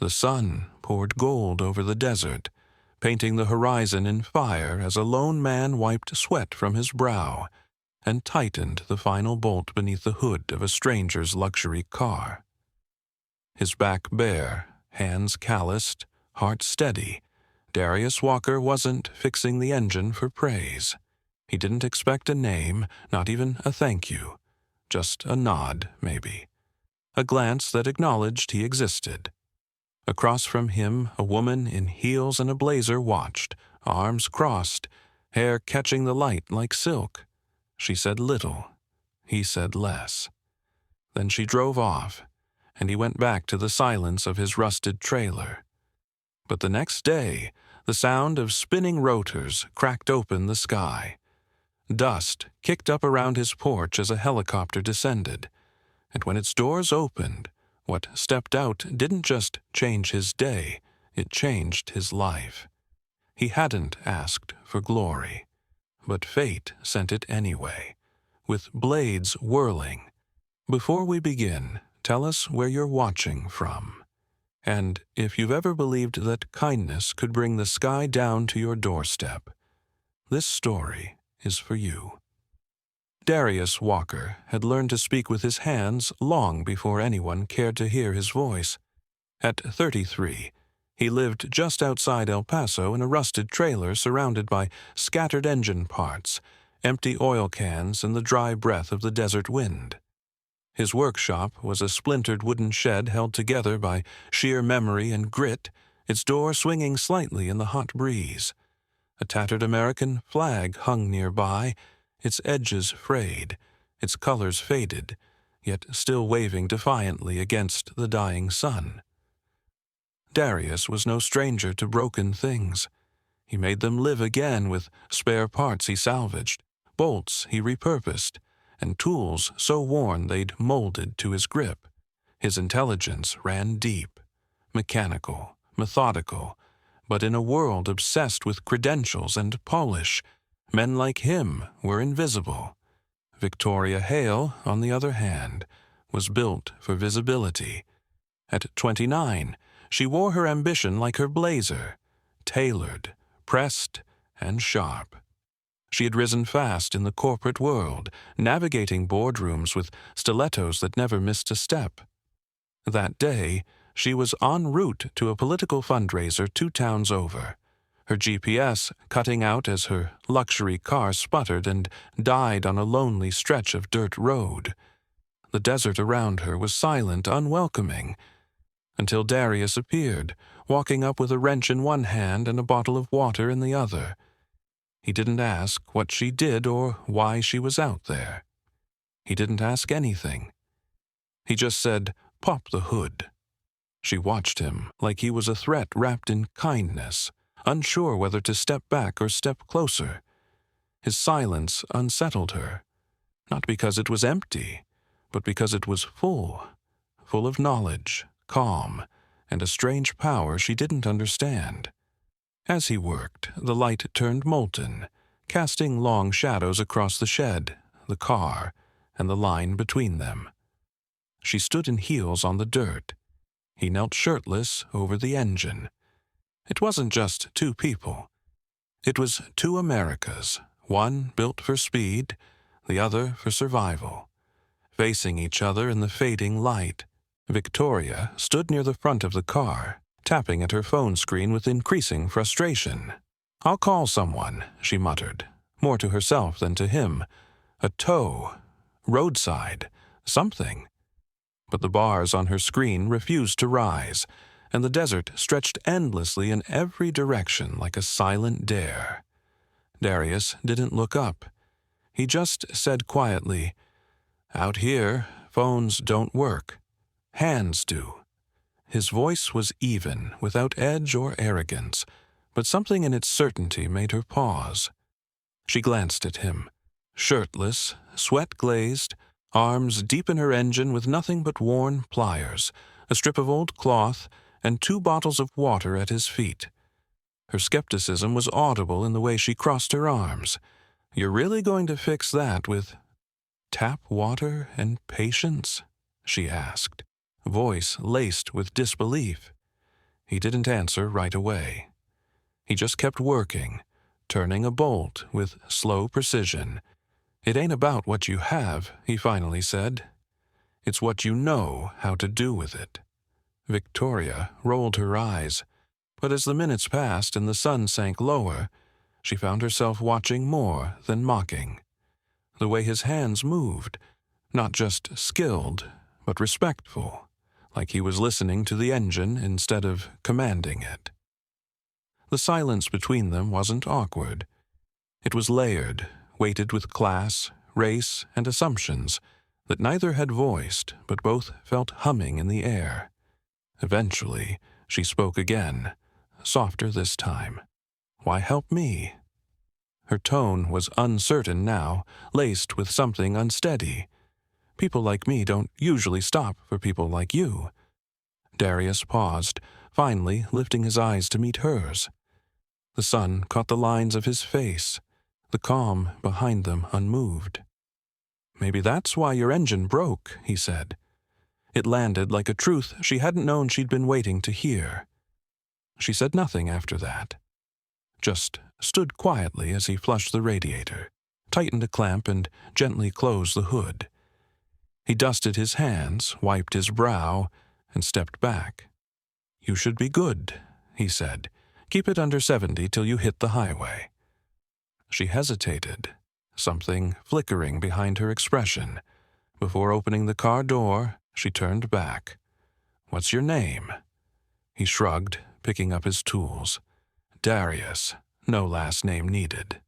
The sun poured gold over the desert, painting the horizon in fire as a lone man wiped sweat from his brow and tightened the final bolt beneath the hood of a stranger's luxury car. His back bare, hands calloused, heart steady, Darius Walker wasn't fixing the engine for praise. He didn't expect a name, not even a thank you. Just a nod, maybe. A glance that acknowledged he existed. Across from him, a woman in heels and a blazer watched, arms crossed, hair catching the light like silk. She said little. He said less. Then she drove off, and he went back to the silence of his rusted trailer. But the next day, the sound of spinning rotors cracked open the sky. Dust kicked up around his porch as a helicopter descended, and when its doors opened, what stepped out didn't just change his day, it changed his life. He hadn't asked for glory, but fate sent it anyway, with blades whirling. Before we begin, tell us where you're watching from. And if you've ever believed that kindness could bring the sky down to your doorstep, this story is for you. Darius Walker had learned to speak with his hands long before anyone cared to hear his voice. At 33, he lived just outside El Paso in a rusted trailer surrounded by scattered engine parts, empty oil cans, and the dry breath of the desert wind. His workshop was a splintered wooden shed held together by sheer memory and grit, its door swinging slightly in the hot breeze. A tattered American flag hung nearby, its edges frayed, its colors faded, yet still waving defiantly against the dying sun. Darius was no stranger to broken things. He made them live again with spare parts he salvaged, bolts he repurposed, and tools so worn they'd molded to his grip. His intelligence ran deep, mechanical, methodical, but in a world obsessed with credentials and polish, men like him were invisible. Victoria Hale, on the other hand, was built for visibility. At 29, she wore her ambition like her blazer, tailored, pressed, and sharp. She had risen fast in the corporate world, navigating boardrooms with stilettos that never missed a step. That day, she was en route to a political fundraiser 2 towns over, her GPS cutting out as her luxury car sputtered and died on a lonely stretch of dirt road. The desert around her was silent, unwelcoming, until Darius appeared, walking up with a wrench in one hand and a bottle of water in the other. He didn't ask what she did or why she was out there. He didn't ask anything. He just said, "Pop the hood." She watched him like he was a threat wrapped in kindness, unsure whether to step back or step closer. His silence unsettled her, not because it was empty, but because it was full of knowledge, calm, and a strange power she didn't understand. As he worked, the light turned molten, casting long shadows across the shed, the car, and the line between them. She stood in heels on the dirt. He knelt shirtless over the engine. It wasn't just 2 people. It was 2 Americas, one built for speed, the other for survival. Facing each other in the fading light, Victoria stood near the front of the car, tapping at her phone screen with increasing frustration. "I'll call someone," she muttered, more to herself than to him. A tow, roadside, something. But the bars on her screen refused to rise, and the desert stretched endlessly in every direction like a silent dare. Darius didn't look up. He just said quietly, "Out here, phones don't work. Hands do." His voice was even, without edge or arrogance, but something in its certainty made her pause. She glanced at him, shirtless, sweat-glazed, arms deep in her engine with nothing but worn pliers, a strip of old cloth, and 2 bottles of water at his feet. Her skepticism was audible in the way she crossed her arms. "You're really going to fix that with tap water and patience?" she asked, voice laced with disbelief. He didn't answer right away. He just kept working, turning a bolt with slow precision. "It ain't about what you have," he finally said. "It's what you know how to do with it." Victoria rolled her eyes, but as the minutes passed and the sun sank lower, she found herself watching more than mocking. The way his hands moved, not just skilled, but respectful, like he was listening to the engine instead of commanding it. The silence between them wasn't awkward. It was layered, weighted with class, race, and assumptions that neither had voiced, but both felt humming in the air. Eventually, she spoke again, softer this time. "Why help me?" Her tone was uncertain now, laced with something unsteady. "People like me don't usually stop for people like you." Darius paused, finally lifting his eyes to meet hers. The sun caught the lines of his face, the calm behind them unmoved. "Maybe that's why your engine broke," he said. It landed like a truth she hadn't known she'd been waiting to hear. She said nothing after that, just stood quietly as he flushed the radiator, tightened a clamp, and gently closed the hood. He dusted his hands, wiped his brow, and stepped back. "You should be good," he said. "Keep it under 70 till you hit the highway." She hesitated, something flickering behind her expression. Before opening the car door, she turned back. "What's your name?" He shrugged, picking up his tools. "Darius, no last name needed."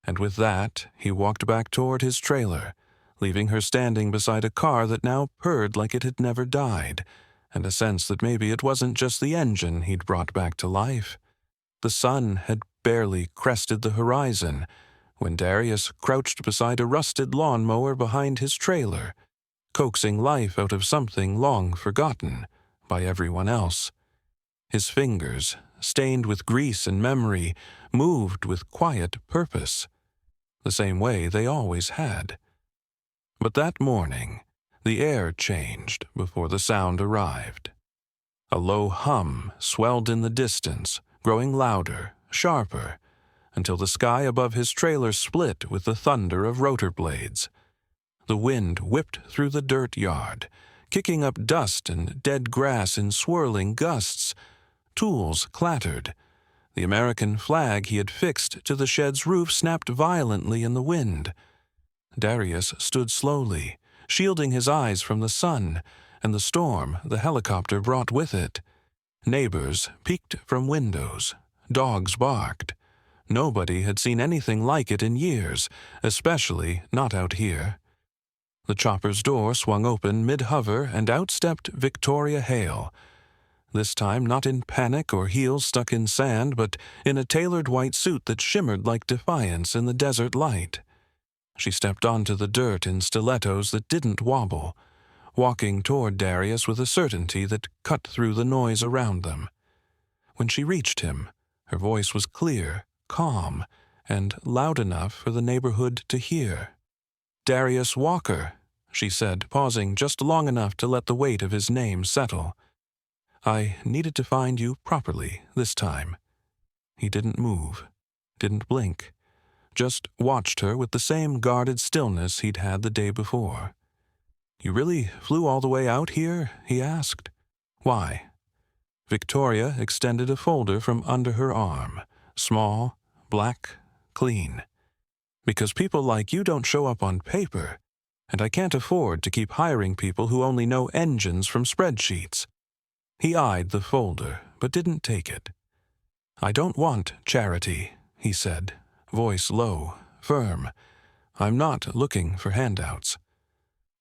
And with that, he walked back toward his trailer, leaving her standing beside a car that now purred like it had never died, and a sense that maybe it wasn't just the engine he'd brought back to life. The sun had barely crested the horizon when Darius crouched beside a rusted lawnmower behind his trailer, coaxing life out of something long forgotten by everyone else. His fingers, stained with grease and memory, moved with quiet purpose, the same way they always had. But that morning, the air changed before the sound arrived. A low hum swelled in the distance, growing louder, sharper, until the sky above his trailer split with the thunder of rotor blades. The wind whipped through the dirt yard, kicking up dust and dead grass in swirling gusts. Tools clattered. The American flag he had fixed to the shed's roof snapped violently in the wind. Darius stood slowly, shielding his eyes from the sun and the storm the helicopter brought with it. Neighbors peeked from windows. Dogs barked. Nobody had seen anything like it in years, especially not out here. The chopper's door swung open mid-hover, and out stepped Victoria Hale. This time not in panic or heels stuck in sand, but in a tailored white suit that shimmered like defiance in the desert light. She stepped onto the dirt in stilettos that didn't wobble, walking toward Darius with a certainty that cut through the noise around them. When she reached him, her voice was clear, calm, and loud enough for the neighborhood to hear. "Darius Walker," she said, pausing just long enough to let the weight of his name settle. "I needed to find you properly this time." He didn't move, didn't blink, just watched her with the same guarded stillness he'd had the day before. "You really flew all the way out here?" he asked. "Why?" Victoria extended a folder from under her arm, small, black, clean. "Because people like you don't show up on paper, and I can't afford to keep hiring people who only know engines from spreadsheets." He eyed the folder, but didn't take it. "I don't want charity," he said, voice low, firm. "I'm not looking for handouts."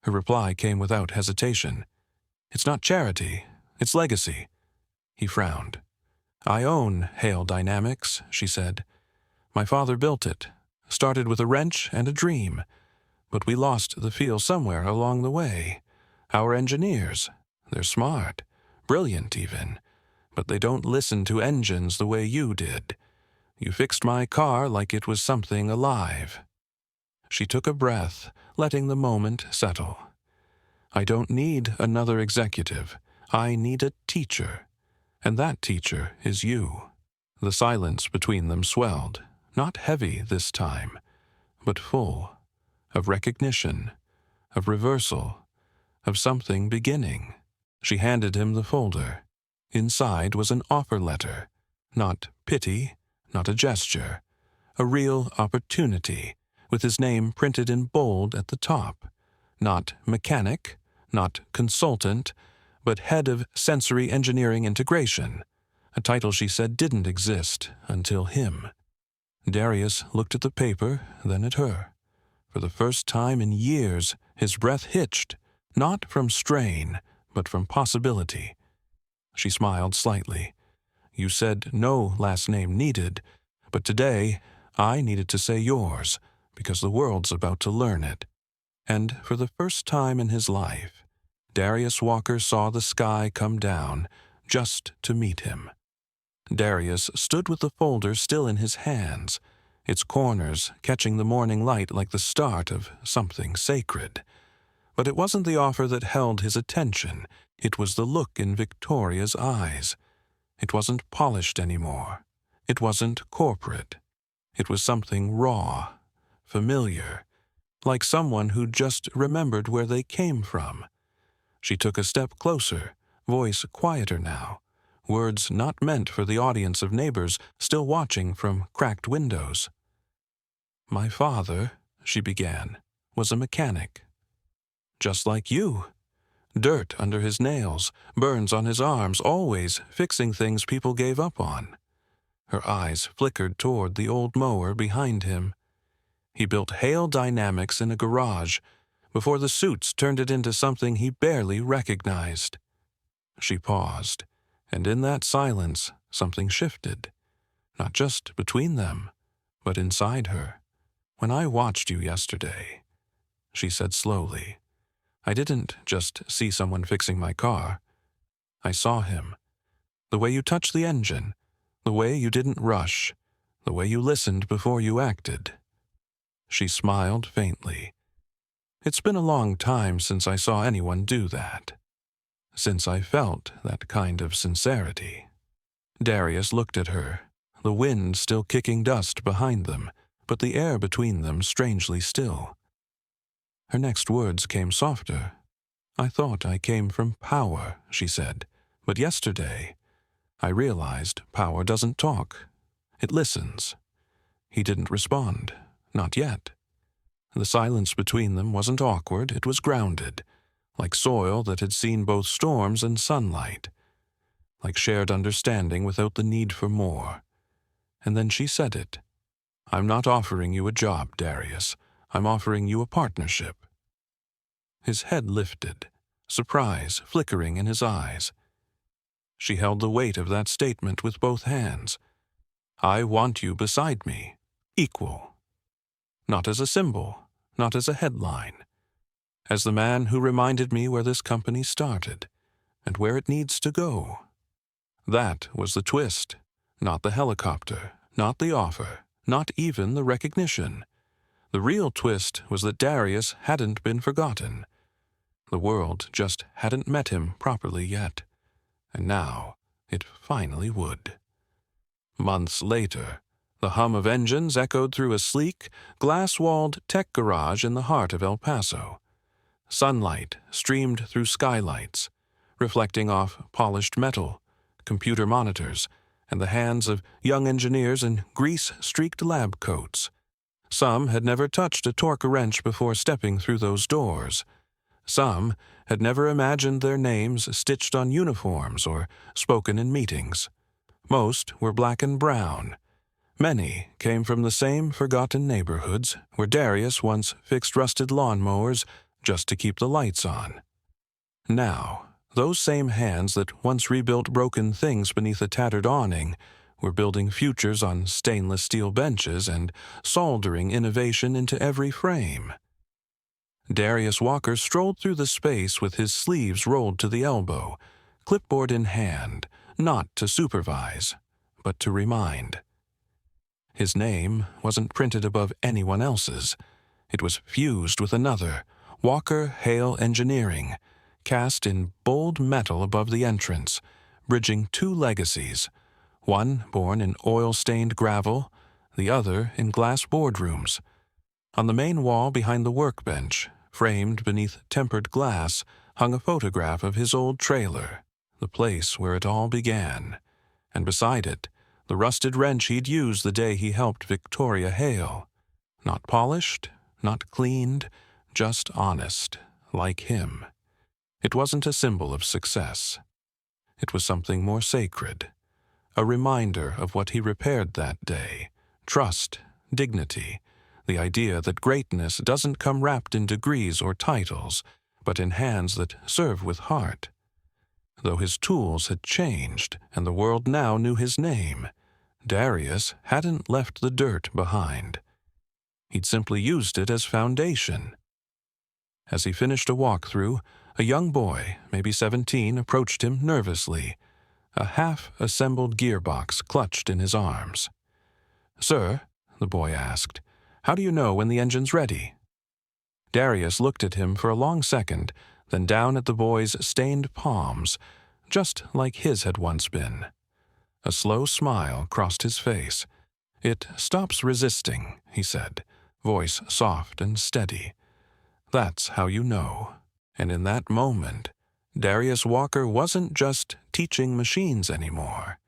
Her reply came without hesitation. "It's not charity, it's legacy." He frowned. "I own Hale Dynamics," she said. "My father built it, started with a wrench and a dream, but we lost the feel somewhere along the way. Our engineers, they're smart, brilliant even, but they don't listen to engines the way you did. You fixed my car like it was something alive." She took a breath, letting the moment settle. "I don't need another executive. I need a teacher. And that teacher is you." The silence between them swelled, not heavy this time, but full, of recognition, of reversal, of something beginning. She handed him the folder. Inside was an offer letter, not pity, not a gesture, a real opportunity, with his name printed in bold at the top. Not mechanic, not consultant, but head of sensory engineering integration, a title she said didn't exist until him. Darius looked at the paper, then at her. For the first time in years, his breath hitched, not from strain, but from possibility. She smiled slightly. "You said no last name needed, but today I needed to say yours, because the world's about to learn it." And for the first time in his life, Darius Walker saw the sky come down just to meet him. Darius stood with the folder still in his hands, its corners catching the morning light like the start of something sacred. But it wasn't the offer that held his attention. It was the look in Victoria's eyes. It wasn't polished anymore. It wasn't corporate. It was something raw, familiar, like someone who just remembered where they came from. She took a step closer, voice quieter now, words not meant for the audience of neighbors still watching from cracked windows. "My father," she began, "was a mechanic. Just like you. Dirt under his nails, burns on his arms, always fixing things people gave up on." Her eyes flickered toward the old mower behind him. "He built Hale Dynamics in a garage before the suits turned it into something he barely recognized." She paused, and in that silence something shifted, not just between them, but inside her. "When I watched you yesterday," she said slowly, "I didn't just see someone fixing my car. I saw him. The way you touched the engine, the way you didn't rush, the way you listened before you acted." She smiled faintly. "It's been a long time since I saw anyone do that. Since I felt that kind of sincerity." Darius looked at her, the wind still kicking dust behind them, but the air between them strangely still. Her next words came softer. "I thought I came from power," she said, "but yesterday I realized power doesn't talk. It listens." He didn't respond, not yet. The silence between them wasn't awkward, it was grounded, like soil that had seen both storms and sunlight, like shared understanding without the need for more. And then she said it. "I'm not offering you a job, Darius. I'm offering you a partnership." His head lifted, surprise flickering in his eyes. She held the weight of that statement with both hands. "I want you beside me, equal. Not as a symbol, not as a headline. As the man who reminded me where this company started, and where it needs to go." That was the twist, not the helicopter, not the offer, not even the recognition. The real twist was that Darius hadn't been forgotten. The world just hadn't met him properly yet, and now it finally would. Months later, the hum of engines echoed through a sleek, glass-walled tech garage in the heart of El Paso. Sunlight streamed through skylights, reflecting off polished metal, computer monitors, and the hands of young engineers in grease-streaked lab coats. Some had never touched a torque wrench before stepping through those doors. Some had never imagined their names stitched on uniforms or spoken in meetings. Most were black and brown. Many came from the same forgotten neighborhoods where Darius once fixed rusted lawnmowers just to keep the lights on. Now, those same hands that once rebuilt broken things beneath a tattered awning were building futures on stainless steel benches and soldering innovation into every frame. Darius Walker strolled through the space with his sleeves rolled to the elbow, clipboard in hand, not to supervise, but to remind. His name wasn't printed above anyone else's. It was fused with another, Walker Hale Engineering, cast in bold metal above the entrance, bridging two legacies, one born in oil-stained gravel, the other in glass boardrooms. On the main wall behind the workbench, framed beneath tempered glass, hung a photograph of his old trailer, the place where it all began, and beside it, the rusted wrench he'd used the day he helped Victoria Hale. Not polished, not cleaned, just honest, like him. It wasn't a symbol of success. It was something more sacred, a reminder of what he repaired that day: trust, dignity, the idea that greatness doesn't come wrapped in degrees or titles, but in hands that serve with heart. Though his tools had changed and the world now knew his name, Darius hadn't left the dirt behind. He'd simply used it as foundation. As he finished a walkthrough, a young boy, maybe 17, approached him nervously, a half-assembled gearbox clutched in his arms. "Sir," the boy asked, "how do you know when the engine's ready?" Darius looked at him for a long second, then down at the boy's stained palms, just like his had once been. A slow smile crossed his face. "It stops resisting," he said, voice soft and steady. "That's how you know." And in that moment, Darius Walker wasn't just teaching machines anymore.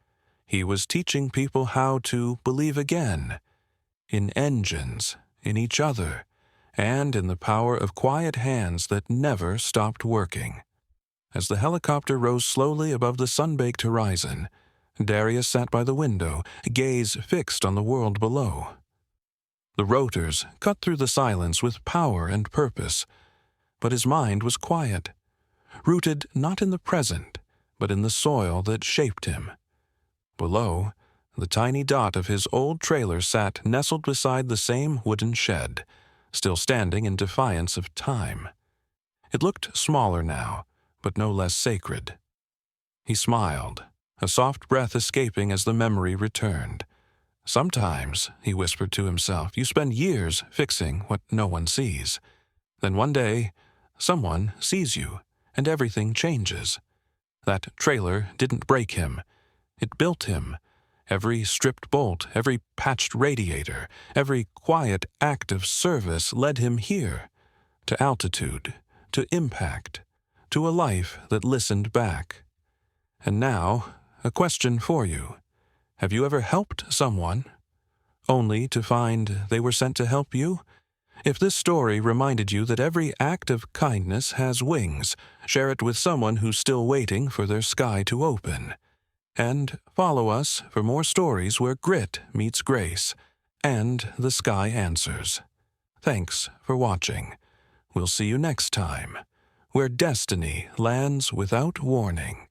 He was teaching people how to believe again, in engines, in each other, and in the power of quiet hands that never stopped working. As the helicopter rose slowly above the sun-baked horizon, Darius sat by the window, gaze fixed on the world below. The rotors cut through the silence with power and purpose, but his mind was quiet, rooted not in the present, but in the soil that shaped him. Below, the tiny dot of his old trailer sat nestled beside the same wooden shed, still standing in defiance of time. It looked smaller now, but no less sacred. He smiled, a soft breath escaping as the memory returned. "Sometimes," he whispered to himself, "you spend years fixing what no one sees. Then one day, someone sees you, and everything changes. That trailer didn't break him. It built him. Every stripped bolt, every patched radiator, every quiet act of service led him here, to altitude, to impact, to a life that listened back. And now, a question for you. Have you ever helped someone, only to find they were sent to help you? If this story reminded you that every act of kindness has wings, share it with someone who's still waiting for their sky to open. And follow us for more stories where grit meets grace, and the sky answers. Thanks for watching. We'll see you next time, where destiny lands without warning.